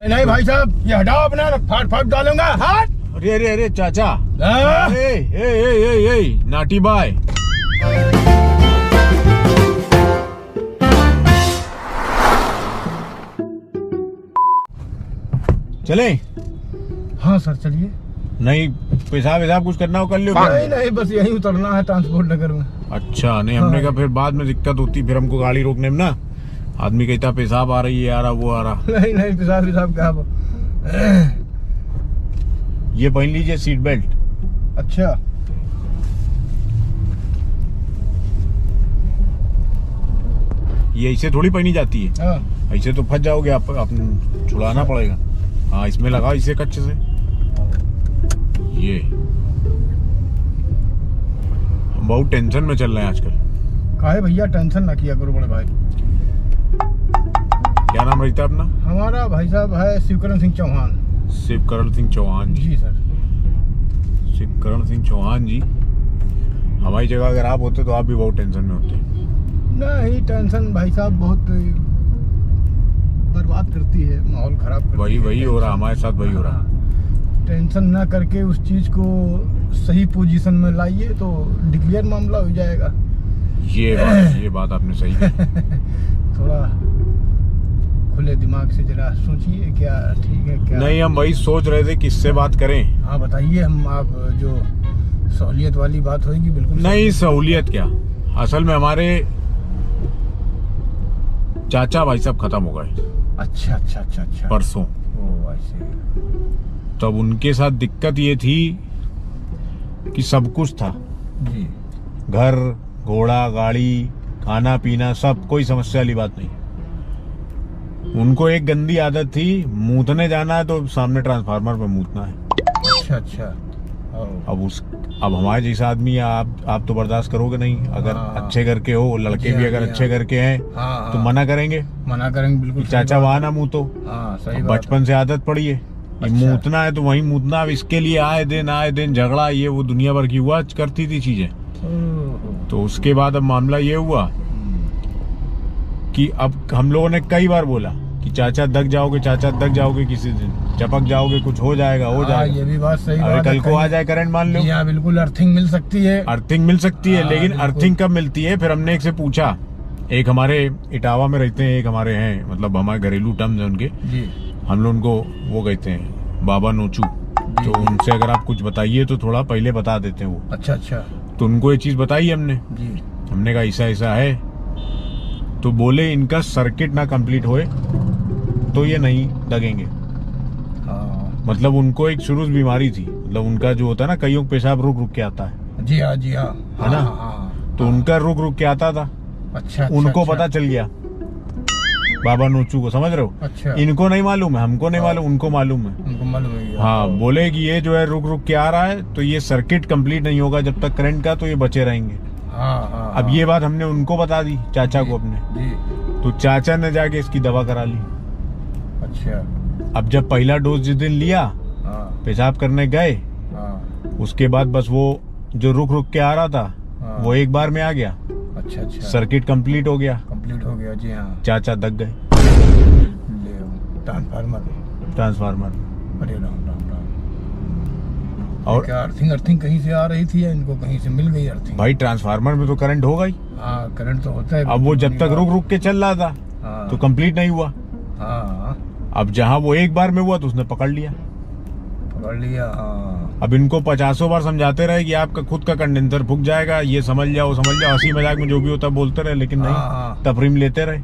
नहीं भाई साहब, ये हटाओ अपना, फाट फाट डालूंगा। हट। अरे अरे अरे चाचा, हाँ? ए ए ए ए नाटी बाय। चले? हाँ सर चलिए। नहीं पेशाब वेशाब कुछ करना हो कर लियो। नहीं नहीं, बस यहीं उतरना है ट्रांसपोर्ट नगर में। अच्छा, नहीं हमने कहा फिर बाद में दिक्कत होती, फिर हमको गाड़ी रोकने में ना। आदमी कहता पेशाब आ रही है, आ रहा वो आ रहा। नहीं नहीं, पेशाब पेशाब क्या। ये पहन लीजिए सीट बेल्ट। अच्छा ये ऐसे थोड़ी पहनी जाती है, हाँ। ऐसे तो फंस जाओगे आप, छुड़ाना पड़ेगा। हाँ इसमें लगाओ इसे कच्चे से। ये हम बहुत टेंशन में चल रहे हैं आजकल। काहे भैया, टेंशन ना किया करो बड़े भाई। क्या नाम रहता है अपना? हमारा भाई साहब है शिवकरण सिंह चौहान। शिवकरण सिंह चौहान जी। जी सर। शिवकरण सिंह चौहान जी, हमारी जगह अगर आप होते तो आप भी बहुत टेंशन में होते। नहीं टेंशन भाई साहब बहुत बर्बाद करती है, माहौल खराब करती वही है। वही हो रहा हमारे साथ, वही हो रहा। टेंशन ना करके उस चीज को सही पोजीशन में लाइए तो डिक्लेयर मामला हो जाएगा। ये बात आपने सही कही। थोड़ा खुले दिमाग से जरा सोचिए, क्या ठीक है क्या नहीं, हम वही सोच रहे थे किससे बात करें। हाँ बताइए, हम आप जो सहूलियत वाली बात होगी बिल्कुल। नहीं सहूलियत क्या, असल में हमारे चाचा भाई साहब खत्म हो गए। अच्छा अच्छा अच्छा अच्छा। परसों। ओ ऐसे। तब उनके साथ दिक्कत ये थी कि सब कुछ था, जी। घर घोड़ा गाड़ी खाना पीना सब, कोई समस्या वाली बात नहीं। उनको एक गंदी आदत थी, मूतने जाना है तो सामने ट्रांसफार्मर पे मूतना है। अच्छा अच्छा। अब हमारे जैसा आदमी है, आप तो बर्दाश्त करोगे नहीं। अगर अच्छे घर के हो, लड़के भी अगर अच्छे घर के हैं तो मना करेंगे बिल्कुल। चाचा वहां ना मूतो। सही बात। बचपन से आदत पड़ी है, मूतना है तो वहीं मूतना। अब इसके लिए आए दिन झगड़ा, ये वो दुनिया भर की हुआ करती थी चीजें। तो उसके बाद अब मामला ये हुआ कि अब हम लोगों ने कई बार बोला कि चाचा दग जाओगे किसी दिन, चपक जाओगे, कुछ हो जाएगा ये भी बात सही अरे बात कल है। को आ जाए करंट मान लो। यहाँ बिल्कुल अर्थिंग मिल सकती है। लेकिन अर्थिंग कब मिलती है? फिर हमने एक से पूछा, एक हमारे इटावा में रहते हैं, एक हमारे हैं, मतलब हमारे घरेलू टर्म्स हैं उनके जी। हम लोग उनको वो कहते हैं बाबा नोचू। तो उनसे अगर आप कुछ बताइए तो थोड़ा पहले बता देते हैं वो। अच्छा अच्छा। तो उनको ये चीज बताई हमने जी। हमने कहा ऐसा है, तो बोले इनका सर्किट ना कंप्लीट होए तो ये नहीं दगेंगे। मतलब उनको एक शुरू से बीमारी थी, मतलब उनका जो होता है ना, कईयों पेशाब रुक के आता है। जी हाँ है ना। तो उनका रुक के आता था। अच्छा। उनको पता चल गया, बाबा नोचू को, समझ रहे हो? अच्छा। इनको नहीं मालूम है, हमको नहीं मालूम, उनको मालूम है। उनको मालूम है। हाँ, बोले कि ये जो है रुक के आ रहा है तो ये सर्किट कंप्लीट नहीं होगा जब तक करंट का, तो ये बचे रहेंगे। अब ये बात हमने उनको बता दी, चाचा को अपने। जी। तो चाचा ने जाके इसकी दवा करा ली। अच्छा। अब जब पहला डोज जिस दिन लिया, पेशाब करने गए, उसके बाद बस वो जो रुक के आ रहा था वो एक बार में आ गया। अच्छा अच्छा। सर्किट कंप्लीट हो गया। जी हाँ। चाचा दग गए ट्रांसफार्मर। अरे राम राम राम। और क्या अर्थिंग कहीं से आ रही थी या इनको कहीं से मिल गई अर्थिंग? भाई ट्रांसफार्मर में तो करंट होगा ही। हाँ करंट तो होता है। अब वो जब तक रुक के चल रहा था तो कंप्लीट नहीं हुआ। अब जहाँ वो एक बार में हुआ तो उसने पकड़ लिया। अब इनको 50 बार समझाते रहे कि आपका खुद का कंडेंसर फूक जाएगा, ये समझ जाओ, हंसी मजाक में जो भी होता बोलते रहे, लेकिन नहीं, तफरीम लेते रहे।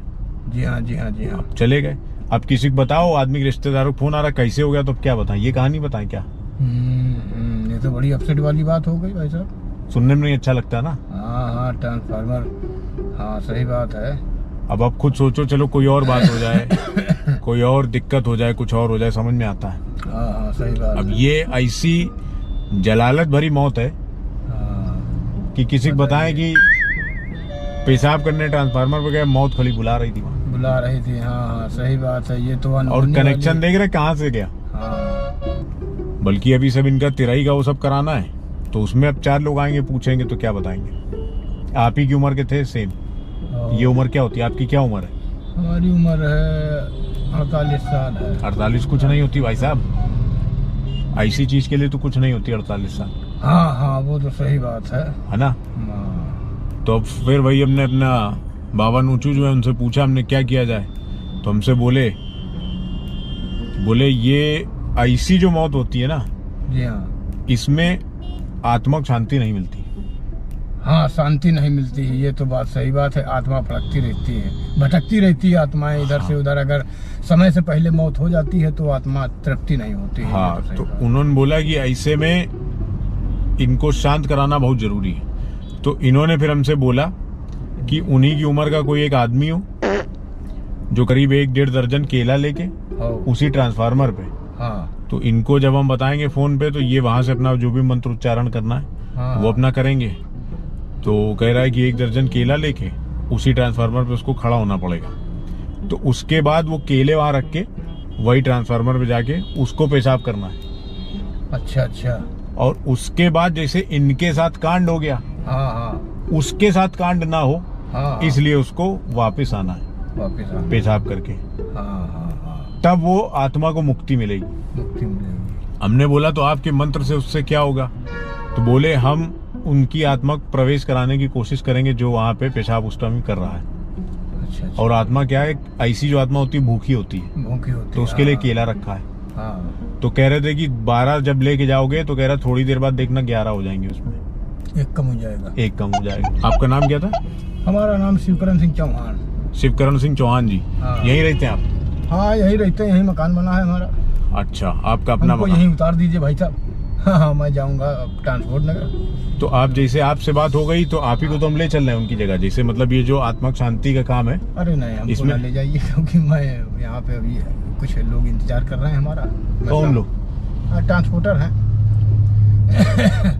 जी हाँ। चले गए। अब किसी को बताओ, आदमी के रिश्तेदारों को फोन आ रहा कैसे हो गया, तो क्या बताएं, ये कहानी बताएं क्या? ये तो बड़ी अपसेट वाली बात हो गई भाई साहब। सुनने में नहीं अच्छा लगता ना। हाँ ट्रांसफार्मर। हाँ सही बात है। अब आप खुद सोचो, चलो कोई और बात हो जाए, कोई और दिक्कत हो जाए, कुछ और हो जाए, समझ में आता है। हाँ सही बात। अब ये ऐसी जलालत भरी मौत है कि किसी को बताएं कि पेशाब करने ट्रांसफार्मर पे गए, मौत खड़ी बुला रही थी। हाँ सही बात है। ये तो और कनेक्शन देख रहे कहाँ से गया। बल्कि अभी सब इनका तिराई का वो सब कराना है, तो उसमें अब 4 लोग आएंगे, पूछेंगे तो क्या बताएंगे? आप ही की उम्र के थे सेम, ये उम्र क्या होती है, आपकी क्या उम्र है? हमारी उम्र है 48 साल है। 48 कुछ नहीं होती भाई साहब, ऐसी चीज के लिए तो कुछ नहीं होती 48 साल। हाँ हाँ, वो तो सही बात है ना। हाँ। तो अब फिर भाई हमने अपना बाबा नूचू जो है उनसे पूछा हमने क्या किया जाए, तो हमसे बोले ये ऐसी जो मौत होती है ना, जी हाँ, इसमें आत्मक शांति नहीं मिलती। हाँ, शांति नहीं मिलती है, ये तो बात सही बात है। आत्मा भटकती रहती है, भटकती रहती है आत्माएं इधर से उधर। अगर समय से पहले मौत हो जाती है तो आत्मा तृप्ति नहीं होती है। हाँ, तो उन्होंने बोला कि ऐसे में इनको शांत कराना बहुत जरूरी है। तो इन्होंने फिर हमसे बोला कि उन्हीं की उम्र का कोई एक आदमी हो जो करीब 1-1.5 दर्जन केला लेके उसी ट्रांसफार्मर पे, हाँ, तो इनको जब हम बताएंगे फोन पे तो ये वहां से अपना जो भी मंत्र उच्चारण करना है हाँ, वो अपना करेंगे। तो कह रहा है कि 1 दर्जन केला लेके उसी ट्रांसफार्मर पे उसको खड़ा होना पड़ेगा। तो उसके बाद वो केले वहां रख के वही ट्रांसफार्मर पे जाके उसको पेशाब करना है। अच्छा अच्छा। और उसके बाद जैसे इनके साथ कांड हो गया, हाँ हाँ उसके साथ कांड ना हो, हाँ, इसलिए उसको वापस आना है वापस आना। पेशाब करके। हाँ हाँ हाँ, तब वो आत्मा को मुक्ति मिलेगी। मुक्ति मिलेगी। हमने बोला तो आपके मंत्र से उससे क्या होगा, तो बोले हम उनकी आत्मा को प्रवेश कराने की कोशिश करेंगे जो वहाँ पे पेशाब उस टाइम कर रहा है। अच्छा अच्छा। और आत्मा क्या है, ऐसी जो आत्मा होती है भूखी होती है, भूखी होती तो है, उसके लिए हाँ, केला रखा है। हाँ। तो कह रहे थे कि 12 जब लेके जाओगे तो कह रहा थोड़ी देर बाद देखना 11 हो जाएंगे, उसमें एक कम हो जाएगा। एक कम हो जाएगा। आपका नाम क्या था? हमारा नाम शिवकरण सिंह चौहान। शिवकरण सिंह चौहान जी। हाँ। यहीं रहते हैं आप? हाँ, यहीं रहते हैं, यहीं मकान बना है हमारा। अच्छा, आपका अपना हमको मकान? यहीं उतार दीजिए भाई साहब। हाँ हाँ, मैं जाऊंगा ट्रांसपोर्ट नगर। तो आप जैसे आपसे बात हो गई तो आप ही को तो हम ले चल रहे हैं उनकी जगह, जैसे मतलब ये जो आत्मक शांति का काम है। अरे नहीं, हमको इसमें- ना ले जाइए, क्योंकि मैं यहाँ पे अभी कुछ लोग इंतजार कर रहे हैं हमारा। कौन लोग? ट्रांसपोर्टर हैं।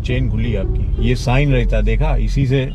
चेन खुली है आपकी, ये साइन रहता है देखा, इसी से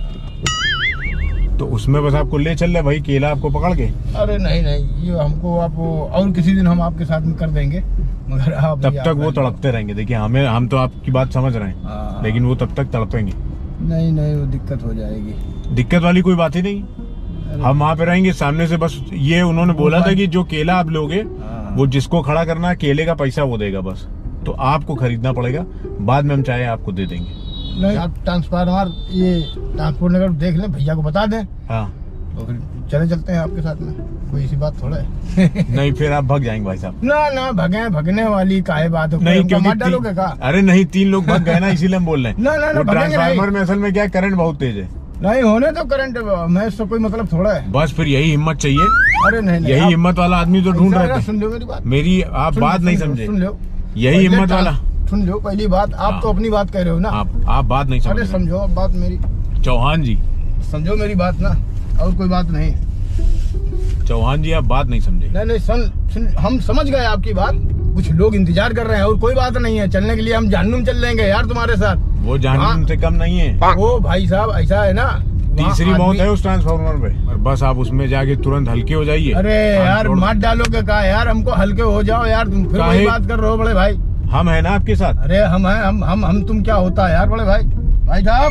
तो उसमें बस आपको ले चल रहे भाई, केला आपको पकड़ के। अरे नहीं नहीं, ये हमको आप और किसी दिन हम आपके साथ में कर देंगे, मगर आप तब तक वो तड़पते रहेंगे। देखिए हम तो आपकी बात समझ रहे हैं, हाँ। लेकिन वो तब तक तड़पेंगे। नहीं नहीं, वो दिक्कत हो जाएगी। दिक्कत वाली कोई बात ही नहीं, अरे, हम वहाँ पे रहेंगे सामने से। बस ये उन्होंने बोला था कि जो केला आप लोगे हाँ। वो जिसको खड़ा करना है केले का पैसा वो देगा बस, तो आपको खरीदना पड़ेगा, बाद में हम चाहे आपको दे देंगे। नहीं, आप ट्रांसफार्मर ये ट्रांसपोर्ट नगर देख लें, भैया को बता दें, हाँ तो फिर चलते हैं आपके साथ में। कोई ऐसी बात थोड़ा है। नहीं फिर आप भाग जाएंगे भाई साहब। ना ना, भगने वाली काहे बात है? नहीं, हमको क्योंकि मार डालोगे का? अरे नहीं, 3 लोग भाग गए ना, इसीलिए हम बोल रहे हैं। ना, ना, ना, वो भगेंगे ट्रांसफार्मर नहीं। में असल में क्या है, करंट बहुत तेज है। नहीं होने तो करंट में इससे कोई मतलब थोड़ा है। बस फिर यही हिम्मत चाहिए, अरे नहीं नहीं, यही आप- हिम्मत वाला आदमी तो ढूंढ ऐसा रहे है ना, थे। सुन लो मेरी बात। मेरी आप सुन बात लो, नहीं सुन लो, समझे, सुन लो। यही पहले हिम्मत वाला। सुन लो पहली बात, आप हाँ। तो अपनी बात कह रहे हो ना। आप बात नहीं समझ अरे रहे। समझो बात मेरी, चौहान जी, समझो मेरी बात ना, और कोई बात नहीं। चौहान जी आप बात नहीं समझे। नहीं नहीं, सुन, हम समझ गए आपकी बात। कुछ लोग इंतजार कर रहे हैं और कोई बात नहीं है, चलने के लिए हम जहन्नुम चल लेंगे यार तुम्हारे साथ। वो जहन्नुम से कम नहीं है। ओ भाई साहब, ऐसा है ना, वहाँ तीसरी मौत आदमी- है उस ट्रांसफार्मर पे, बस आप उसमें जाके तुरंत हल्के हो जाइए। अरे यार मत डालोगे का यार, हमको हल्के हो जाओ यार, तुम फिर वही काहे? बात कर रहे हो बड़े भाई। हम है ना आपके साथ। अरे हम हैं, हम तुम क्या होता है यार बड़े भाई। भाई साहब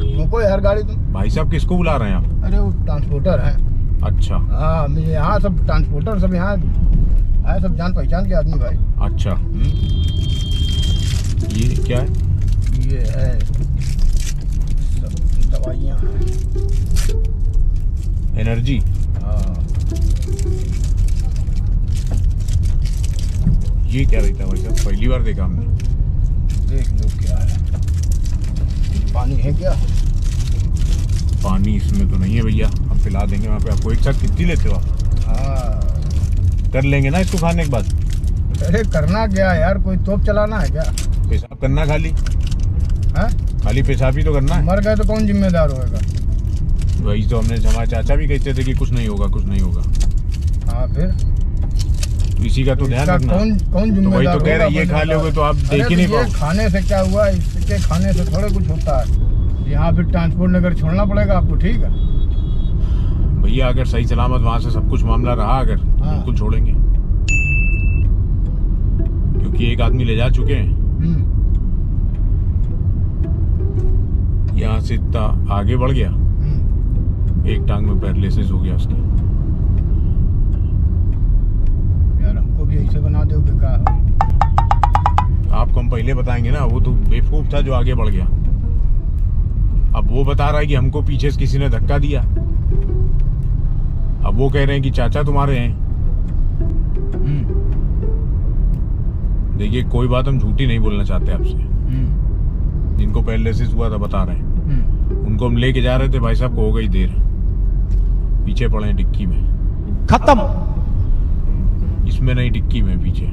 रोको यार गाड़ी तुम। भाई साहब किसको बुला रहे हैं आप? अरे वो ट्रांसपोर्टर है। अच्छा हाँ, मुझे यहाँ सब ट्रांसपोर्टर सब यहाँ आए, सब जान पहचान के आदमी भाई। अच्छा, ये क्या है? ये है सब दवाइयाँ हैं। एनर्जी। हाँ, ये क्या रहता है भाई साहब, पहली बार देखा हमने। देख लो क्या है। पानी है क्या? पानी इसमें तो नहीं है भैया, हम पिला देंगे वहाँ पे आपको। एक साथ कितनी लेते हो आप? हाँ, कर लेंगे ना इसको खाने के बाद? अरे करना क्या है यार, कोई तोप चलाना है क्या? पेशाब करना खाली? हाँ, खाली पेशाब ही तो करना है। मर गए तो कौन जिम्मेदार होएगा? वही तो हमने, हमारे चाचा भी कहते थे कि कुछ नहीं होगा, कुछ नहीं होगा। हाँ, फिर तो इसी का तो ध्यान इसका रखना। कौन तो वही जिम्मेदार तो कह रहे हैं, ये होगा? खा लोगे तो आप अरे देख ही तो नहीं ये पाओगे। खाने से क्या हुआ, इसके खाने से थोड़ा कुछ होता है। यहाँ फिर ट्रांसपोर्ट नगर छोड़ना पड़ेगा आपको, ठीक है? भैया अगर सही सलामत वहाँ से सब कुछ मामला रहा, अगर हाँ। बिल्कुल छोड़ेंगे, क्योंकि एक आदमी ले जा चुके हैं। यहाँ से इतना आगे बढ़ गया, एक टांग में पैरालिसिस हो गया उसकी। हम पहले बताएंगे ना, वो तो बेवकूफ था जो आगे बढ़ गया। अब वो बता रहा है कि हमको पीछे से किसी ने धक्का दिया। अब वो कह रहे हैं कि चाचा तुम्हारे हैं। देखिए कोई बात हम झूठी नहीं बोलना चाहते आपसे। जिनको पैरालिसिस हुआ था बता रहे हैं, उनको हम लेके जा रहे थे, भाई साहब को हो गई देर, पीछे पड़े हैं डिक्की में। खत्म। इसमें नहीं, डिक्की में पीछे।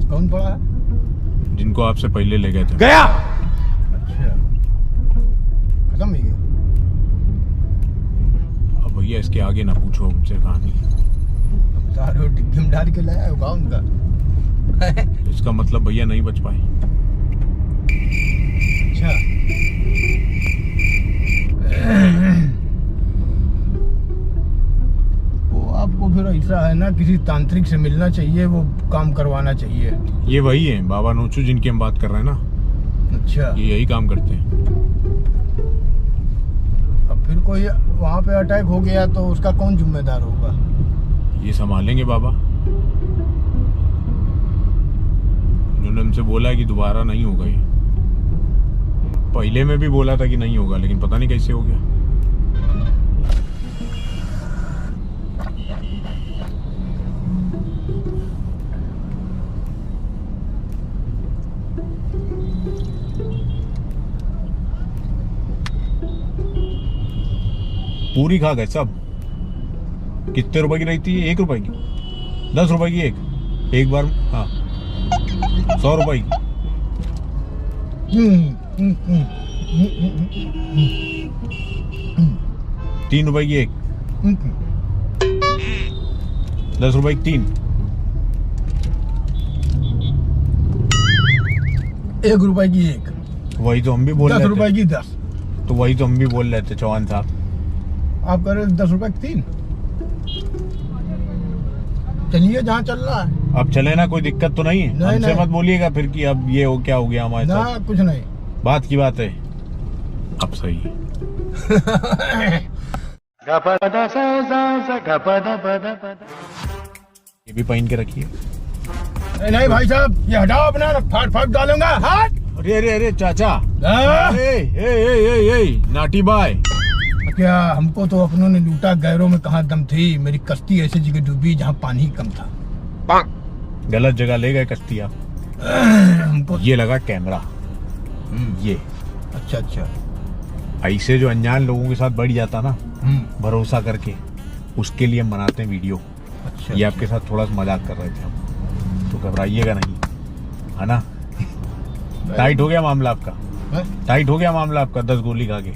कौन पड़ा है? जिनको आपसे पहले ले गए थे। गया। अच्छा, खत्म ही गया। अब भैया इसके आगे ना पूछो हमसे कहानी। सारे डिग्गी में डाल के लाया होगा उनका। इसका मतलब भैया नहीं बच पाए। अच्छा, वो आपको फिर ऐसा है ना, किसी तांत्रिक से मिलना चाहिए, वो काम करवाना चाहिए। ये वही है बाबा नोचू जिनकी हम बात कर रहे हैं ना। अच्छा, ये यही काम करते हैं। अब फिर कोई वहाँ पे अटैक हो गया तो उसका कौन जिम्मेदार होगा? ये संभालेंगे बाबा। उन्होंने हमसे बोला कि दोबारा नहीं होगा ये। पहले में भी बोला था कि नहीं होगा, लेकिन पता नहीं कैसे हो गया। पूरी खा गए सब। कितने रुपए की रहती है? 1 रुपए की, 10 रुपए की एक बार। हाँ, 100 रुपए की। 3 रुपए की एक, 10 रुपए की 3। 1 रुपए की एक, वही तो हम भी बोल 10 रहे रुपए थे। की 10। तो वही तो हम भी बोल रहे थे चौहान साहब। आप कह रहे 10 रुपए की 3। चलिए जहाँ चल रहा है। अब चले ना, कोई दिक्कत तो नहीं है। नहीं, हमसे नहीं। मत बोलिएगा फिर कि अब ये हो क्या हो गया हमारे ना, साथ। कुछ नहीं। बात की बात है। अब सही है। ये भी पहन के रखिए। नहीं भाई साहब, ये हटाओ अपना, फाट फाट डालूंगा। हट। अरे अरे अरे चाचा, हाँ? ए, नाटी बाय। क्या हमको तो अपनों ने लूटा, गैरों में कहाँ दम थी। मेरी कश्ती ऐसी जगह डूबी जहाँ पानी कम था। गलत जगह ले गए कश्ती आप। हमको ये लगा कैमरा। ये अच्छा अच्छा। ऐसे जो अनजान लोगों के साथ बढ़ जाता ना भरोसा करके, उसके लिए हम बनाते हैं वीडियो। अच्छा, ये आपके साथ थोड़ा सा मजाक कर रहे थे हम, तो घबराइएगा नहीं, है ना। टाइट हो गया मामला आपका, है? टाइट हो गया मामला आपका 10 गोली खा के।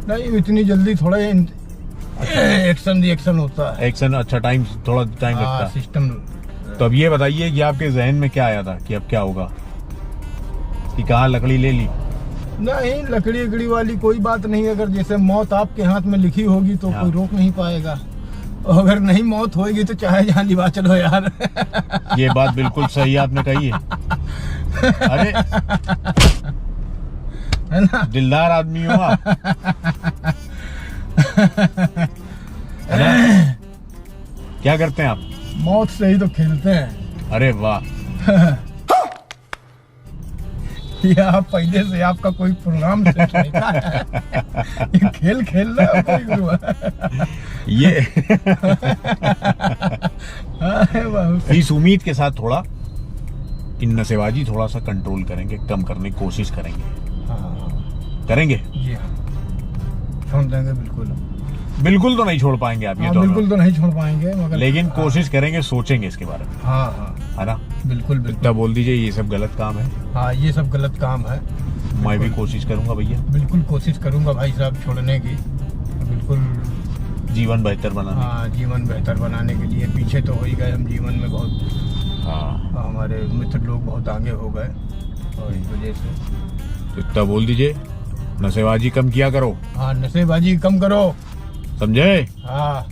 नहीं, इतनी जल्दी थोड़ा एक्शन रिएक्शन होता है। एक्शन, अच्छा थोड़ा टाइम लगता है। सिस्टम। तो अब ये बताइए कि आपके जहन में क्या आया था कि अब क्या होगा, कि कहाँ लकड़ी ले ली? नहीं, लकड़ी अकड़ी वाली कोई बात नहीं। अगर जैसे मौत आपके हाथ में लिखी होगी तो हाँ। कोई रोक नहीं पाएगा। और अगर नहीं मौत होगी तो चाहे जहाँ लिवा चलो यार। ये बात बिल्कुल सही आपने कही है। अरे है ना? दिलदार आदमी हो आप, है ना? क्या करते हैं आप? मौत से ही तो खेलते हैं। अरे वाह। या आप पहले से आपका कोई प्रोग्राम सेट नहीं था? ये खेल खेल रहे हो कोई हुआ? ये बहुत इस उम्मीद के साथ थोड़ा इन नशेबाजी थोड़ा सा कंट्रोल करेंगे, कम करने की कोशिश करेंगे। हाँ, करेंगे, जी हाँ, छोड़ देंगे बिल्कुल। बिल्कुल तो नहीं छोड़ पाएंगे आप, ये हाँ, तो बिल्कुल तो नहीं छोड़ पाएंगे, मगर लेकिन कोशिश करेंगे, सोचेंगे इसके बारे में, हाँ हाँ, है ना। बिल्कुल इतना बिल्कुल। बोल दीजिए ये सब गलत काम है। हाँ, ये सब गलत काम है। मैं भी कोशिश करूंगा भैया, बिल्कुल कोशिश करूंगा भाई साहब छोड़ने की, बिल्कुल। जीवन बेहतर बनाने। हाँ, जीवन बेहतर बनाने के लिए। पीछे तो हो ही गए हम जीवन में बहुत। हाँ, हमारे मित्र लोग बहुत आगे हो गए और इस वजह से। तो इतना बोल दीजिए, नशेबाजी कम किया करो, हाँ, नशेबाजी कम करो। समझे? हाँ,